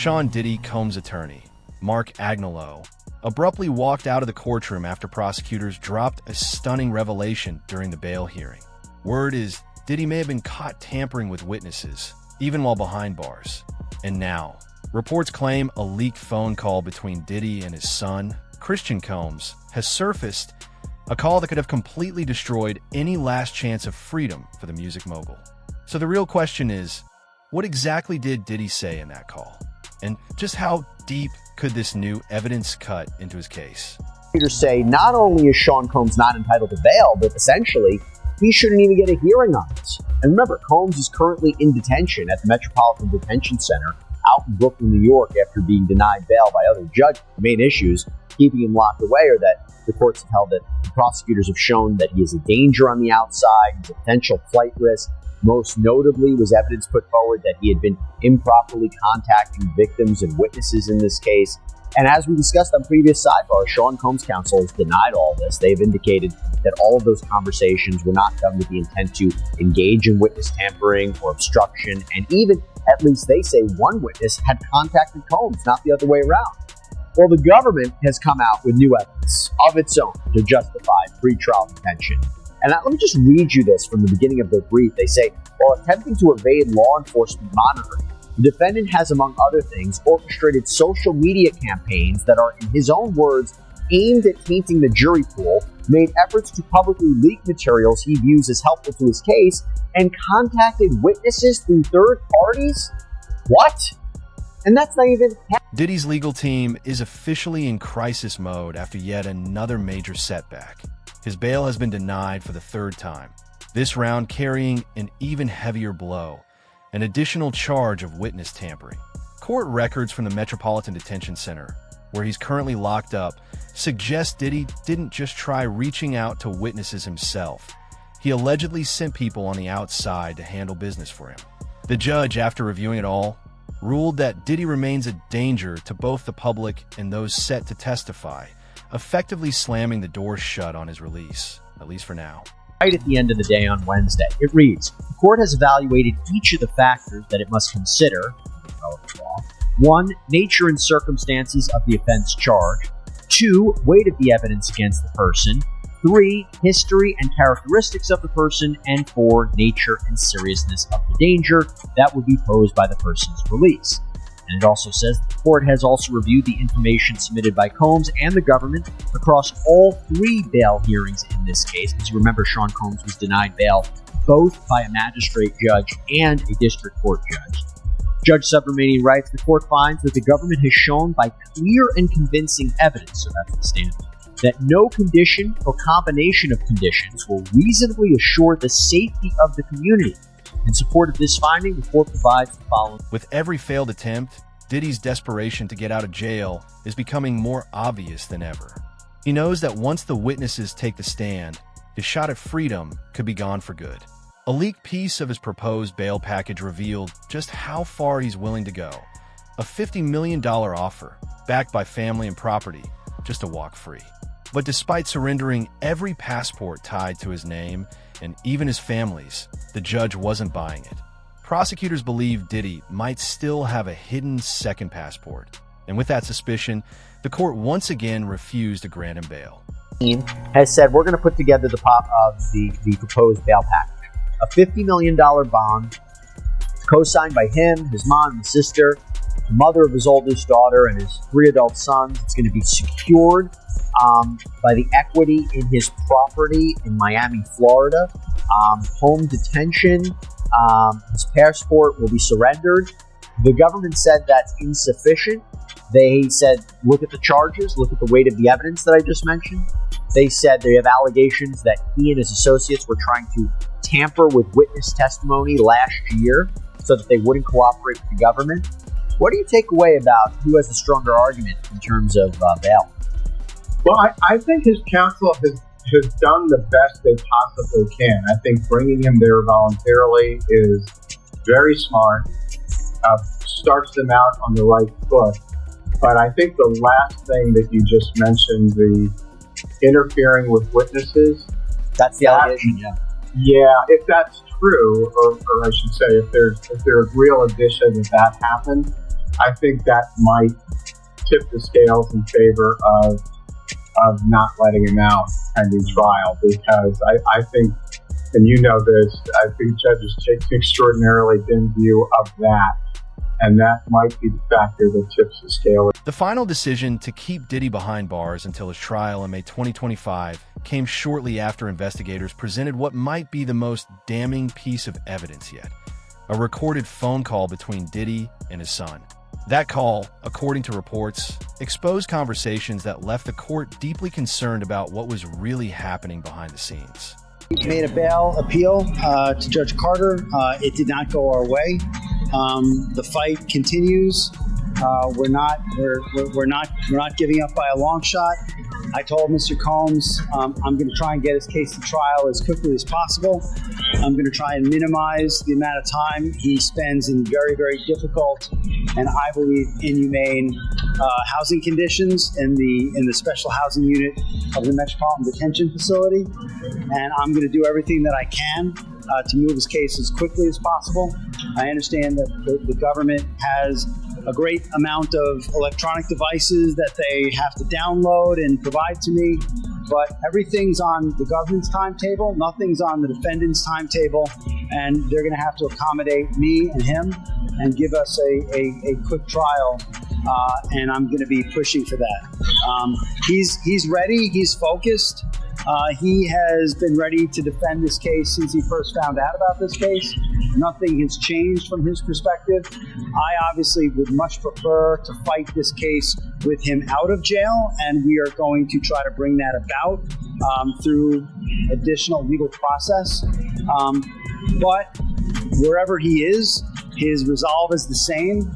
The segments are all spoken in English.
Sean Diddy Combs' attorney, Mark Agnello, abruptly walked out of the courtroom after prosecutors dropped a stunning revelation during the bail hearing. Word is Diddy may have been caught tampering with witnesses, even while behind bars. And now, reports claim a leaked phone call between Diddy and his son, Christian Combs, has surfaced, a call that could have completely destroyed any last chance of freedom for the music mogul. So the real question is, what exactly did Diddy say in that call? And just how deep could this new evidence cut into his case? Prosecutors say not only is Sean Combs not entitled to bail, but essentially he shouldn't even get a hearing on this. And remember, Combs is currently in detention at the Metropolitan Detention Center out in Brooklyn, New York, after being denied bail by other judges. The main issues keeping him locked away are that the courts have held that the prosecutors have shown that he is a danger on the outside, he's a potential flight risk. Most notably was evidence put forward that he had been improperly contacting victims and witnesses in this case. And as we discussed on previous sidebars, Sean Combs' counsel has denied all this. They've indicated that all of those conversations were not done with the intent to engage in witness tampering or obstruction. And even, at least they say, one witness had contacted Combs, not the other way around. Well, the government has come out with new evidence of its own to justify pretrial detention. And let me just read you this from the beginning of their brief. They say, while attempting to evade law enforcement monitoring, the defendant has, among other things, orchestrated social media campaigns that are, in his own words, aimed at tainting the jury pool, made efforts to publicly leak materials he views as helpful to his case, and contacted witnesses through third parties? What? And that's not even... Diddy's legal team is officially in crisis mode after yet another major setback. His bail has been denied for the third time, this round carrying an even heavier blow, an additional charge of witness tampering. Court records from the Metropolitan Detention Center, where he's currently locked up, suggest Diddy didn't just try reaching out to witnesses himself. He allegedly sent people on the outside to handle business for him. The judge, after reviewing it all, ruled that Diddy remains a danger to both the public and those set to testify, effectively slamming the door shut on his release, at least for now. Right at the end of the day on Wednesday, it reads, the court has evaluated each of the factors that it must consider, law. 1, nature and circumstances of the offense charged. 2, weight of the evidence against the person. 3, history and characteristics of the person. And 4, nature and seriousness of the danger that would be posed by the person's release. And it also says the court has also reviewed the information submitted by Combs and the government across all 3 bail hearings in this case. As you remember, Sean Combs was denied bail both by a magistrate judge and a district court judge. Judge Subramanian writes, the court finds that the government has shown by clear and convincing evidence, so that's the standard, that no condition or combination of conditions will reasonably assure the safety of the community. In support of this finding, the court provides the following. With every failed attempt, Diddy's desperation to get out of jail is becoming more obvious than ever. He knows that once the witnesses take the stand, his shot at freedom could be gone for good. A leaked piece of his proposed bail package revealed just how far he's willing to go. A $50 million offer, backed by family and property, just to walk free. But despite surrendering every passport tied to his name, and even his family's, the judge wasn't buying it. Prosecutors believe Diddy might still have a hidden second passport. And with that suspicion, the court once again refused to grant him bail. Has said we're going to put together the proposed bail package. A $50 million bond, co-signed by him, his mom, his sister, the mother of his oldest daughter, and his 3 adult sons. It's going to be secured by the equity in his property in Miami, Florida. Home detention, his passport will be surrendered. The government said that's insufficient. They said, look at the charges, look at the weight of the evidence that I just mentioned. They said they have allegations that he and his associates were trying to tamper with witness testimony last year so that they wouldn't cooperate with the government. What do you take away about who has the stronger argument in terms of bail? Well, I think his counsel has done the best they possibly can. I think bringing him there voluntarily is very smart, starts them out on the right foot. But I think the last thing that you just mentioned, the interfering with witnesses. That's the allegation, yeah. Yeah, if that's true, or I should say, if there's real addition that happened, I think that might tip the scales in favor of not letting him out pending trial, because I think, and you know this, I think judges take an extraordinarily dim view of that, and that might be the factor that tips the scale. The final decision to keep Diddy behind bars until his trial in May 2025 came shortly after investigators presented what might be the most damning piece of evidence yet: a recorded phone call between Diddy and his son. That call, according to reports, exposed conversations that left the court deeply concerned about what was really happening behind the scenes. We made a bail appeal to Judge Carter. It did not go our way. The fight continues. We're not giving up by a long shot. I told Mr. Combs I'm going to try and get his case to trial as quickly as possible. I'm going to try and minimize the amount of time he spends in very, very difficult and I believe inhumane housing conditions in the special housing unit of the Metropolitan Detention Facility. And I'm going to do everything that I can to move his case as quickly as possible. I understand that the government has a great amount of electronic devices that they have to download and provide to me, but everything's on the government's timetable, nothing's on the defendant's timetable, and they're going to have to accommodate me and him and give us a quick trial, and I'm going to be pushing for that. He's ready, he's focused. He has been ready to defend this case since he first found out about this case. Nothing has changed from his perspective. I obviously would much prefer to fight this case with him out of jail, and we are going to try to bring that about through additional legal process. But wherever he is, his resolve is the same.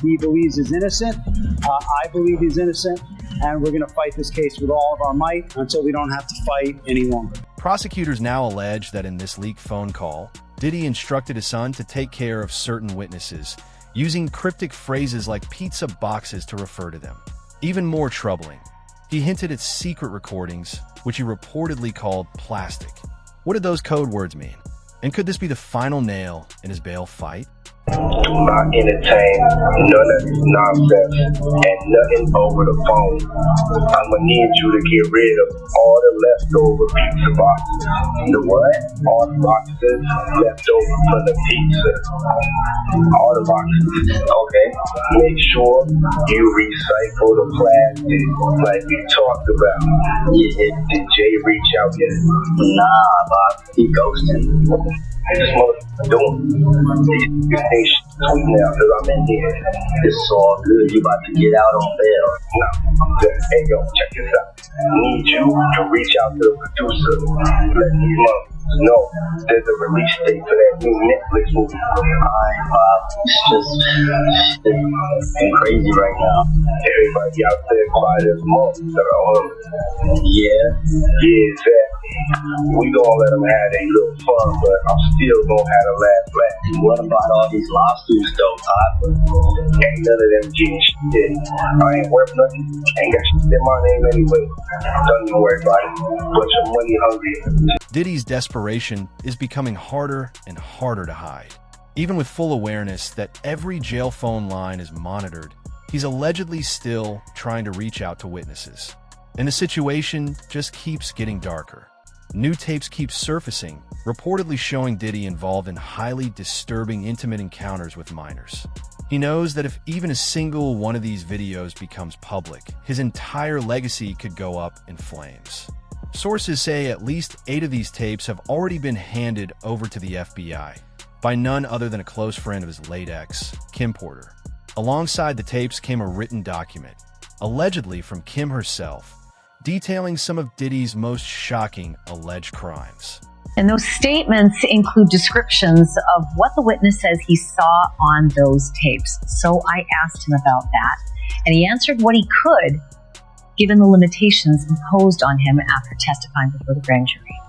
He believes he's innocent. I believe he's innocent. And we're going to fight this case with all of our might until we don't have to fight any longer. Prosecutors now allege that in this leaked phone call, Diddy instructed his son to take care of certain witnesses, using cryptic phrases like pizza boxes to refer to them. Even more troubling, he hinted at secret recordings, which he reportedly called plastic. What did those code words mean? And could this be the final nail in his bail fight? Do not entertain none of this nonsense and nothing over the phone. I'm gonna need you to get rid of all the leftover pizza boxes. The what? All the boxes left over from the pizza. All the boxes. Okay. Make sure you recycle the plastic like we talked about. Yeah. Did Jay reach out yet? Nah, Bob. He ghosted. I just want to do these things tweeting out because I'm in here. It's all good. You about to get out on bail. No, I'm good. Hey, yo, check this out. I need you to reach out to the producer. Let these motherfuckers know there's a release date for that new Netflix movie. Alright, Bob. It's been crazy right now. Everybody out there quiet as monsters. Yeah, exactly. We gonna let them have their little fun, but I'm still gonna have a laugh black. what about all these lawsuits though, Bob? Ain't none of them getting shit. I ain't worth nothing. Ain't got shit in my name anyway. Don't even worry about it. Bunch of money hungry. Diddy's desperation is becoming harder and harder to hide. Even with full awareness that every jail phone line is monitored, he's allegedly still trying to reach out to witnesses. And the situation just keeps getting darker. New tapes keep surfacing, reportedly showing Diddy involved in highly disturbing intimate encounters with minors. He knows that if even a single one of these videos becomes public, his entire legacy could go up in flames. Sources say at least 8 of these tapes have already been handed over to the FBI by none other than a close friend of his late ex, Kim Porter. Alongside the tapes came a written document, allegedly from Kim herself, detailing some of Diddy's most shocking alleged crimes. And those statements include descriptions of what the witness says he saw on those tapes. So I asked him about that, and he answered what he could, given the limitations imposed on him after testifying before the grand jury.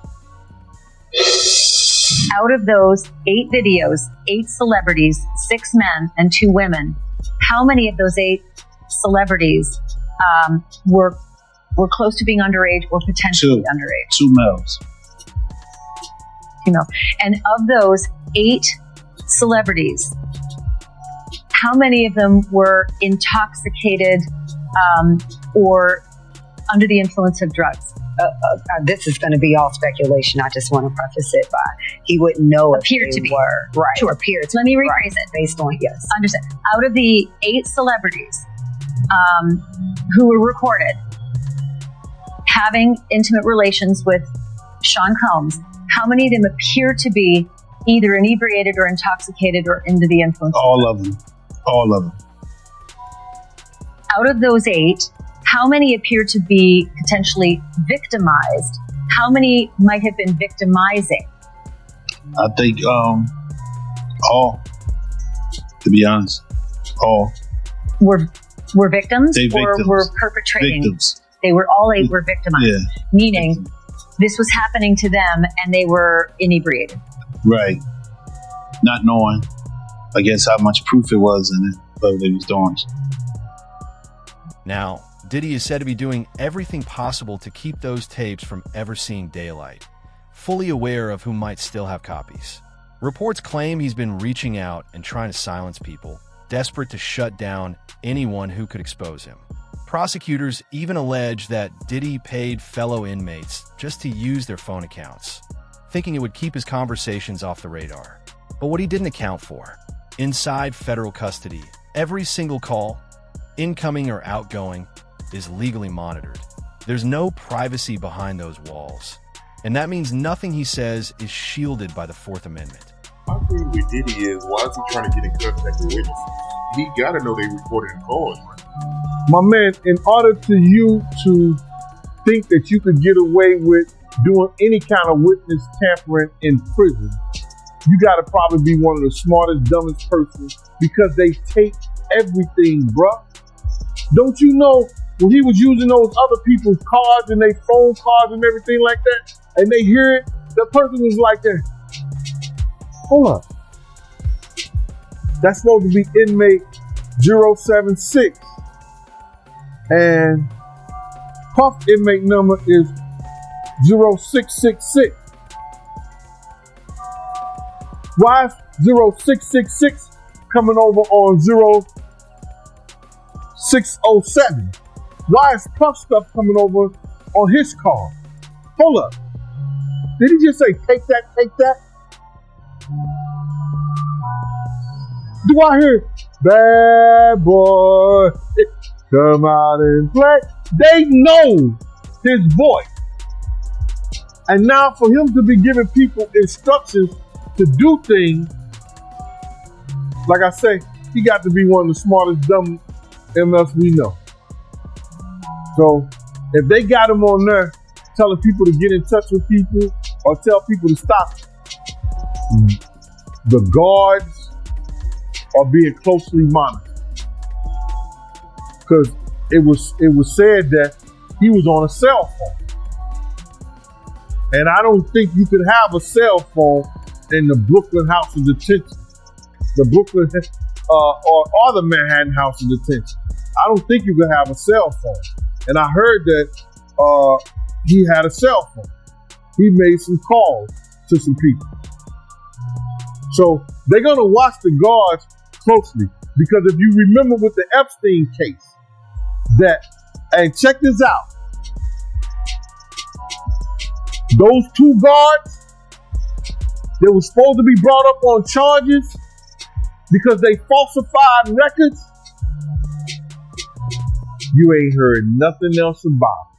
Out of those 8 videos, 8 celebrities, 6 men and 2 women, how many of those 8 celebrities were close to being underage or potentially underage? 2 males. And of those 8 celebrities, how many of them were intoxicated or under the influence of drugs? This is going to be all speculation. I just want to preface it by he wouldn't know Appear if to they be. were. Right. Sure. Appeared So let me rephrase right. it. Based on, yes. Understand. Out of the 8 celebrities who were recorded having intimate relations with Sean Combs, how many of them appear to be either inebriated or intoxicated or under the influence? All of them. All of them. Out of those 8, how many appear to be potentially victimized? How many might have been victimizing? I think all. To be honest, all. Were victims They or victims. were perpetrating? Victims. They were all 8 were victimized. Yeah. Meaning this was happening to them and they were inebriated. Right. Not knowing, I guess, how much proof it was in it, what they was doing. Now, Diddy is said to be doing everything possible to keep those tapes from ever seeing daylight, fully aware of who might still have copies. Reports claim he's been reaching out and trying to silence people, desperate to shut down anyone who could expose him. Prosecutors even allege that Diddy paid fellow inmates just to use their phone accounts, thinking it would keep his conversations off the radar. But what he didn't account for, inside federal custody, every single call, incoming or outgoing, is legally monitored. There's no privacy behind those walls. And that means nothing he says is shielded by the Fourth Amendment. My thing with Diddy is, why is he trying to get in contact with witnesses? He gotta know they recorded calls, right? My man, in order to you to think that you could get away with doing any kind of witness tampering in prison, you gotta probably be one of the smartest, dumbest persons, because they take everything, bruh. Don't you know when he was using those other people's cards and their phone cards and everything like that, and they hear it, the person was like that. Hold up. That's supposed to be inmate 076. And Puff inmate number is 0666. Why is 0666 coming over on 0607? Why is Puff stuff coming over on his car? Hold up. Did he just say, take that, take that? Do I hear, bad boy, come out and play? They know his voice. And now for him to be giving people instructions to do things, like I say, he got to be one of the smartest dumb MFs we know. So if they got him on there telling people to get in touch with people or tell people to stop, the guards are being closely monitored. Because it was said that he was on a cell phone. And I don't think you could have a cell phone in the Brooklyn House of Detention. The Brooklyn or the Manhattan House of Detention. I don't think you could have a cell phone. And I heard that he had a cell phone. He made some calls to some people. So they're going to watch the guards closely, because if you remember with the Epstein case, and check this out, those 2 guards that were supposed to be brought up on charges because they falsified records, you ain't heard nothing else about it.